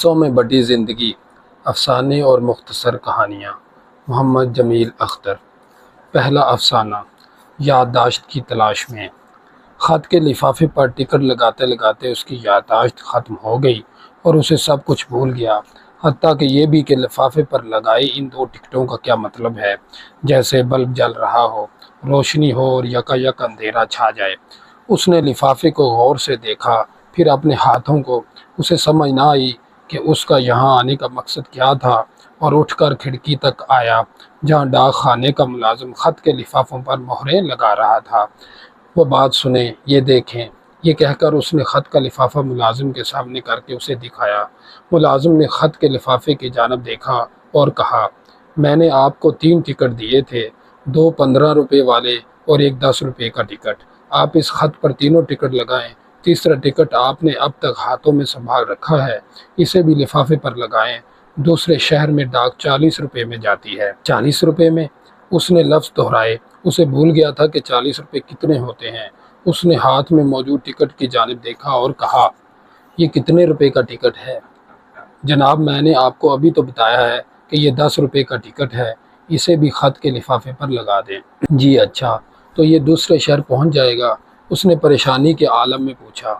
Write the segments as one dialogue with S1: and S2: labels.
S1: سو میں بٹی زندگی، افسانے اور مختصر کہانیاں۔ محمد جمیل اختر۔ پہلا افسانہ، یادداشت کی تلاش میں۔ خط کے لفافے پر ٹکٹ لگاتے لگاتے اس کی یادداشت ختم ہو گئی اور اسے سب کچھ بھول گیا، حتیٰ کہ یہ بھی کہ لفافے پر لگائی ان دو ٹکٹوں کا کیا مطلب ہے۔ جیسے بلب جل رہا ہو، روشنی ہو اور یکایک اندھیرا چھا جائے۔ اس نے لفافے کو غور سے دیکھا، پھر اپنے ہاتھوں کو۔ اسے سمجھ نہ آئی کہ اس کا یہاں آنے کا مقصد کیا تھا، اور اٹھ کر کھڑکی تک آیا جہاں ڈاک خانے کا ملازم خط کے لفافوں پر مہریں لگا رہا تھا۔ وہ بات سنیں، یہ دیکھیں، یہ کہہ کر اس نے خط کا لفافہ ملازم کے سامنے کر کے اسے دکھایا۔ ملازم نے خط کے لفافے کی جانب دیکھا اور کہا، میں نے آپ کو 3 ٹکٹ دیے تھے، 2 15 روپے والے اور ایک 10 روپے کا ٹکٹ۔ آپ اس خط پر تینوں ٹکٹ لگائیں۔ تیسرا ٹکٹ آپ نے اب تک ہاتھوں میں سنبھال رکھا ہے، اسے بھی لفافے پر لگائیں۔ دوسرے شہر میں ڈاک 40 روپے میں جاتی ہے۔ 40 روپے میں؟ اس نے لفظ دہرائے۔ اسے بھول گیا تھا کہ 40 روپے کتنے ہوتے ہیں۔ اس نے ہاتھ میں موجود ٹکٹ کی جانب دیکھا اور کہا، یہ کتنے روپے کا ٹکٹ ہے؟ جناب، میں نے آپ کو ابھی تو بتایا ہے کہ یہ 10 روپے کا ٹکٹ ہے، اسے بھی خط کے لفافے پر لگا دیں۔ جی اچھا، تو یہ دوسرے شہر پہنچ جائے گا؟ اس نے پریشانی کے عالم میں پوچھا۔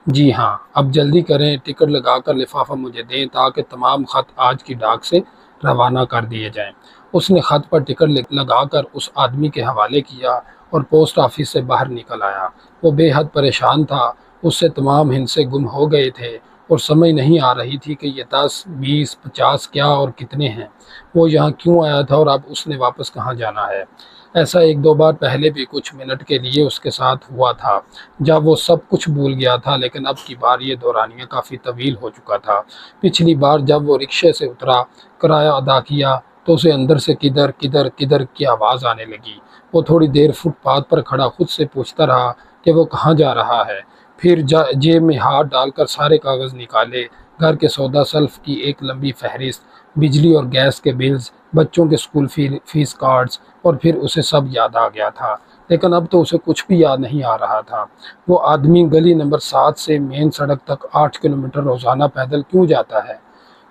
S1: جی ہاں، اب جلدی کریں، ٹکٹ لگا کر لفافہ مجھے دیں تاکہ تمام خط آج کی ڈاک سے روانہ کر دیے جائیں۔ اس نے خط پر ٹکٹ لگا کر اس آدمی کے حوالے کیا اور پوسٹ آفس سے باہر نکل آیا۔ وہ بے حد پریشان تھا، اس سے تمام ہندسے گم ہو گئے تھے اور سمجھ نہیں آ رہی تھی کہ یہ 10 20 50 کیا اور کتنے ہیں۔ وہ یہاں کیوں آیا تھا اور اب اس نے واپس کہاں جانا ہے؟ ایسا 1-2 بار پہلے بھی کچھ منٹ کے لیے اس کے ساتھ ہوا تھا جب وہ سب کچھ بھول گیا تھا، لیکن اب کی بار یہ دورانیہ کافی طویل ہو چکا تھا۔ پچھلی بار جب وہ رکشے سے اترا، کرایہ ادا کیا، تو اسے اندر سے کدھر کدھر کدھر کی آواز آنے لگی۔ وہ تھوڑی دیر فٹ پاتھ پر کھڑا خود سے پوچھتا رہا کہ وہ کہاں جا رہا ہے، پھر جیب میں ہاتھ ڈال کر سارے کاغذ نکالے، گھر کے سودا سلف کی ایک لمبی فہرست، بجلی اور گیس کے بلز، بچوں کے اسکول فیس کارڈز، اور پھر اسے سب یاد آ گیا تھا، لیکن اب تو اسے کچھ بھی یاد نہیں آ رہا تھا۔ وہ آدمی گلی نمبر 7 سے مین سڑک تک 8 کلومیٹر روزانہ پیدل کیوں جاتا ہے؟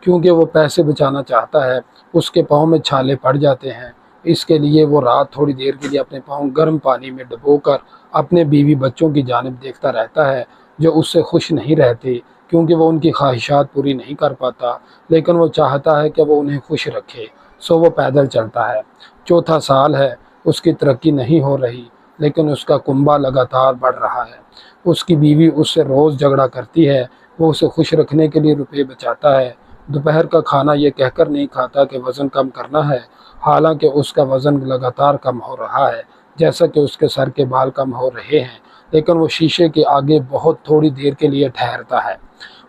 S1: کیونکہ وہ پیسے بچانا چاہتا ہے۔ اس کے پاؤں میں چھالے پڑ جاتے ہیں، اس کے لیے وہ رات تھوڑی دیر کے لیے اپنے پاؤں گرم پانی میں ڈبو کر اپنے بیوی بچوں کی جانب دیکھتا رہتا ہے جو اس سے خوش نہیں رہتے، کیونکہ وہ ان کی خواہشات پوری نہیں کر پاتا، لیکن وہ چاہتا ہے کہ وہ انہیں خوش رکھے، سو وہ پیدل چلتا ہے۔ 4تھا سال ہے، اس کی ترقی نہیں ہو رہی، لیکن اس کا کنبہ لگاتار بڑھ رہا ہے۔ اس کی بیوی اس سے روز جھگڑا کرتی ہے، وہ اسے خوش رکھنے کے لیے روپے بچاتا ہے، دوپہر کا کھانا یہ کہہ کر نہیں کھاتا کہ وزن کم کرنا ہے، حالانکہ اس کا وزن لگاتار کم ہو رہا ہے، جیسا کہ اس کے سر کے بال کم ہو رہے ہیں، لیکن وہ شیشے کے آگے بہت تھوڑی دیر کے لیے ٹھہرتا ہے۔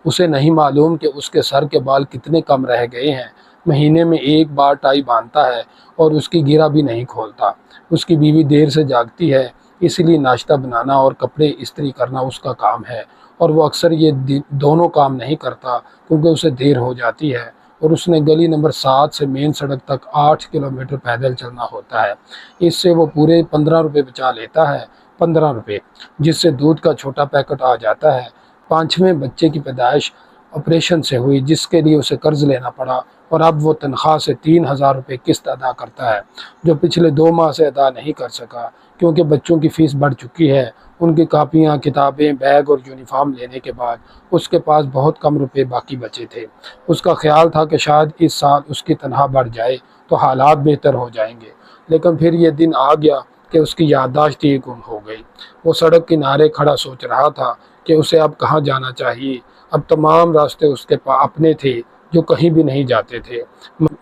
S1: اسے نہیں معلوم کہ اس کے سر کے بال کتنے کم رہ گئے ہیں۔ مہینے میں 1 بار ٹائی باندھتا ہے اور اس کی گرہ بھی نہیں کھولتا۔ اس کی بیوی دیر سے جاگتی ہے، اس لیے ناشتہ بنانا اور کپڑے استری کرنا اس کا کام ہے، اور وہ اکثر یہ دونوں کام نہیں کرتا کیونکہ اسے دیر ہو جاتی ہے، اور اس نے گلی نمبر 7 سے مین سڑک تک 8 کلومیٹر پیدل چلنا ہوتا ہے۔ اس سے وہ پورے 15 روپے بچا لیتا ہے، 15 روپے، جس سے دودھ کا چھوٹا پیکٹ آ جاتا ہے۔ 5ویں بچے کی پیدائش آپریشن سے ہوئی، جس کے لیے اسے قرض لینا پڑا، اور اب وہ تنخواہ سے 3000 روپے قسط ادا کرتا ہے، جو پچھلے 2 ماہ سے ادا نہیں کر سکا کیونکہ بچوں کی فیس بڑھ چکی ہے۔ ان کی کاپیاں، کتابیں، بیگ اور یونیفارم لینے کے بعد اس کے پاس بہت کم روپے باقی بچے تھے۔ اس کا خیال تھا کہ شاید اس سال اس کی تنخواہ بڑھ جائے تو حالات بہتر ہو جائیں گے، لیکن پھر یہ دن آ گیا کہ اس کی یادداشت ہی گم ہو گئی۔ وہ سڑک کنارے کھڑا سوچ رہا تھا کہ اسے اب کہاں جانا چاہیے۔ اب تمام راستے اس کے اپنے تھے جو کہیں بھی نہیں جاتے تھے۔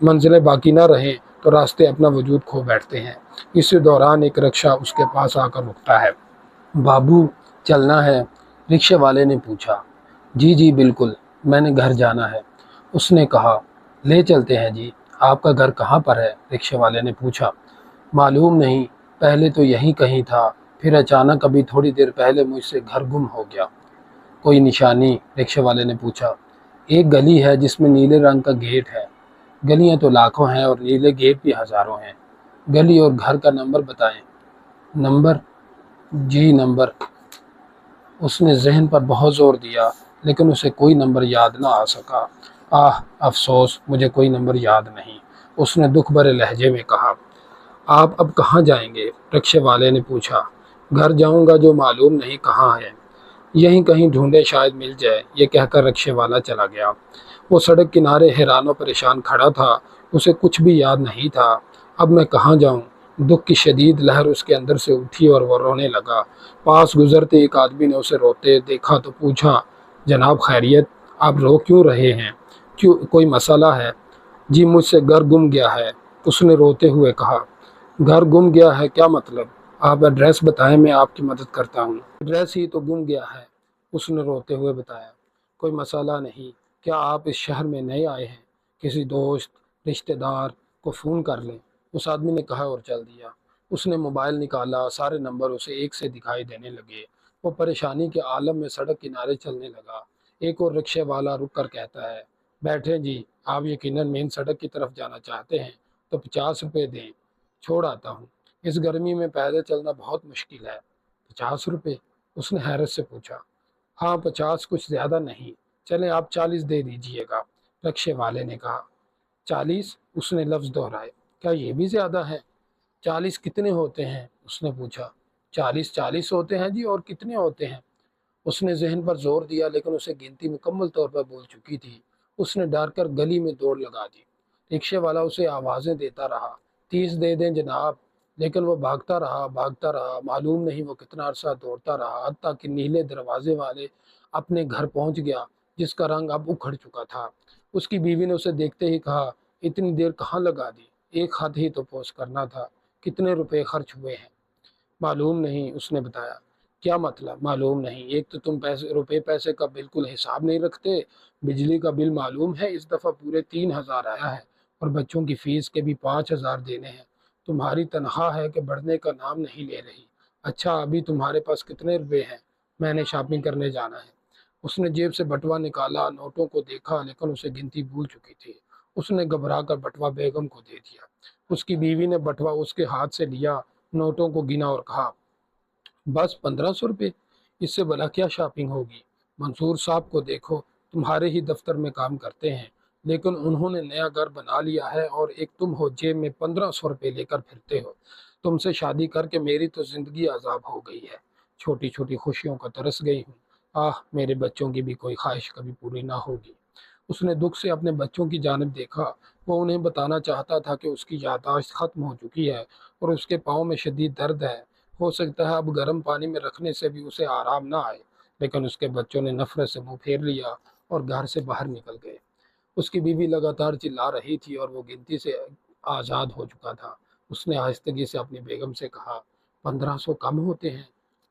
S1: منزلیں باقی نہ رہیں تو راستے اپنا وجود کھو بیٹھتے ہیں۔ اسی دوران ایک رکشہ اس کے پاس آ کر رکتا ہے۔ بابو، چلنا ہے؟ رکشے والے نے پوچھا۔ جی جی بالکل، میں نے گھر جانا ہے، اس نے کہا۔ لے چلتے ہیں جی۔ آپ کا گھر کہاں پر ہے؟ رکشے والے نے پوچھا۔ معلوم نہیں، پہلے تو یہیں کہیں تھا، پھر اچانک ابھی تھوڑی دیر پہلے مجھ سے گھر گم ہو گیا۔ کوئی نشانی؟ رکشے والے نے پوچھا۔ ایک گلی ہے جس میں نیلے رنگ کا گیٹ ہے۔ گلیاں تو لاکھوں ہیں اور نیلے گیٹ بھی ہزاروں ہیں۔ گلی اور گھر کا نمبر بتائیں۔ نمبر؟ جی نمبر۔ اس نے ذہن پر بہت زور دیا، لیکن اسے کوئی نمبر یاد نہ آ سکا۔ آہ افسوس، مجھے کوئی نمبر یاد نہیں، اس نے دکھ بھرے لہجے میں کہا۔ آپ اب کہاں جائیں گے؟ رکشے والے نے پوچھا۔ گھر جاؤں گا جو معلوم نہیں کہاں ہے، یہیں کہیں ڈھونڈے شاید مل جائے، یہ کہہ کر رکشے والا چلا گیا۔ وہ سڑک کنارے حیران و پریشان کھڑا تھا، اسے کچھ بھی یاد نہیں تھا۔ اب میں کہاں جاؤں؟ دکھ کی شدید لہر اس کے اندر سے اٹھی اور وہ رونے لگا۔ پاس گزرتے ایک آدمی نے اسے روتے دیکھا تو پوچھا، جناب خیریت؟ آپ رو کیوں رہے ہیں؟ کیوں، کوئی مسئلہ ہے؟ جی مجھ سے گھر گم گیا ہے، اس نے روتے ہوئے کہا۔ گھر گم گیا ہے؟ کیا مطلب؟ آپ ایڈریس بتائیں، میں آپ کی مدد کرتا ہوں۔ ایڈریس ہی تو گم گیا ہے، اس نے روتے ہوئے بتایا۔ کوئی مسئلہ نہیں، کیا آپ اس شہر میں نئے آئے ہیں؟ کسی دوست، رشتہ دار کو فون کر لیں، اس آدمی نے کہا اور چل دیا۔ اس نے موبائل نکالا، سارے نمبر اسے ایک سے دکھائی دینے لگے۔ وہ پریشانی کے عالم میں سڑک کنارے چلنے لگا۔ ایک اور رکشے والا رک کر کہتا ہے، بیٹھے جی، آپ یقیناً مین سڑک کی طرف جانا چاہتے ہیں تو 50 روپے دیں، چھوڑ آتا ہوں۔ اس گرمی میں پیدل چلنا بہت مشکل ہے۔ 50 روپے؟ اس نے حیرت سے پوچھا۔ ہاں 50 کچھ زیادہ نہیں، چلیں آپ 40 دے دیجئے گا، رکشے والے نے کہا۔ 40؟ اس نے لفظ دہرائے۔ کیا یہ بھی زیادہ ہے؟ 40 کتنے ہوتے ہیں؟ اس نے پوچھا۔ 40 ہوتے ہیں جی، اور کتنے ہوتے ہیں؟ اس نے ذہن پر زور دیا لیکن اسے گنتی مکمل طور پر بھول چکی تھی۔ اس نے ڈر کر گلی میں دوڑ لگا دی۔ رکشے والا اسے آوازیں دیتا رہا، 30 دے دیں جناب، لیکن وہ بھاگتا رہا، معلوم نہیں وہ کتنا عرصہ دوڑتا رہا، حتیٰ کہ نیلے دروازے والے اپنے گھر پہنچ گیا جس کا رنگ اب اکھڑ چکا تھا۔ اس کی بیوی نے اسے دیکھتے ہی کہا، اتنی دیر کہاں لگا دی؟ ایک خط ہی تو پوسٹ کرنا تھا، کتنے روپے خرچ ہوئے ہیں؟ معلوم نہیں، اس نے بتایا۔ کیا مطلب معلوم نہیں؟ ایک تو تم پیسے کا بالکل حساب نہیں رکھتے، بجلی کا بل معلوم ہے اس دفعہ پورے 3000 آیا ہے، اور بچوں کی فیس کے بھی 5000 دینے ہیں۔ تمہاری تنخواہ ہے کہ بڑھنے کا نام نہیں لے رہی۔ اچھا ابھی تمہارے پاس کتنے روپے ہیں؟ میں نے شاپنگ کرنے جانا ہے۔ اس نے جیب سے بٹوا نکالا، نوٹوں کو دیکھا لیکن اسے گنتی بھول چکی تھی۔ اس نے گھبرا کر بٹوا بیگم کو دے دیا۔ اس کی بیوی نے بٹوا اس کے ہاتھ سے لیا، نوٹوں کو گنا اور کہا، بس 1500 روپے؟ اس سے بھلا کیا شاپنگ ہوگی؟ منصور صاحب کو دیکھو، تمہارے ہی دفتر میں کام کرتے ہیں، لیکن انہوں نے نیا گھر بنا لیا ہے اور ایک تم ہو جیب میں 1500 روپے لے کر پھرتے ہو۔ تم سے شادی کر کے میری تو زندگی عذاب ہو گئی ہے، چھوٹی چھوٹی خوشیوں کا ترس گئی ہوں۔ میرے بچوں کی بھی کوئی خواہش کبھی پوری نہ ہوگی۔ اس نے دکھ سے اپنے بچوں کی جانب دیکھا۔ وہ انہیں بتانا چاہتا تھا کہ اس کی یادداشت ختم ہو چکی ہے اور اس کے پاؤں میں شدید درد ہے۔ ہو سکتا ہے اب گرم پانی میں رکھنے سے بھی اسے آرام نہ آئے، لیکن اس کے بچوں نے نفرت سے منہ پھیر لیا اور گھر سے باہر نکل گئے۔ اس کی بیوی لگاتار چلا رہی تھی اور وہ گنتی سے آزاد ہو چکا تھا۔ اس نے آہستگی سے اپنی بیگم سے کہا، 1500 کم ہوتے ہیں؟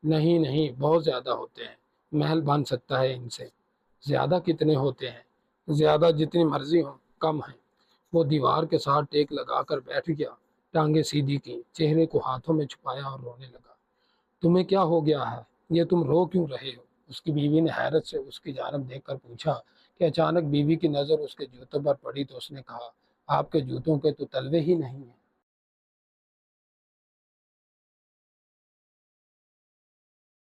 S1: نہیں نہیں، بہت زیادہ ہوتے ہیں، محل بن سکتا ہے ان سے۔ زیادہ کتنے ہوتے ہیں؟ زیادہ جتنی مرضی ہو، کم ہیں۔ وہ دیوار کے ساتھ ٹیک لگا کر بیٹھ گیا، ٹانگیں سیدھی کی، چہرے کو ہاتھوں میں چھپایا اور رونے لگا۔ تمہیں کیا ہو گیا ہے؟ یہ تم رو کیوں رہے ہو؟ اس کی بیوی نے حیرت سے اس کی جانب دیکھ کر پوچھا کہ اچانک بیوی کی نظر اس کے جوتوں پر پڑی تو اس نے کہا، آپ کے جوتوں کے تو تلوے ہی نہیں ہیں۔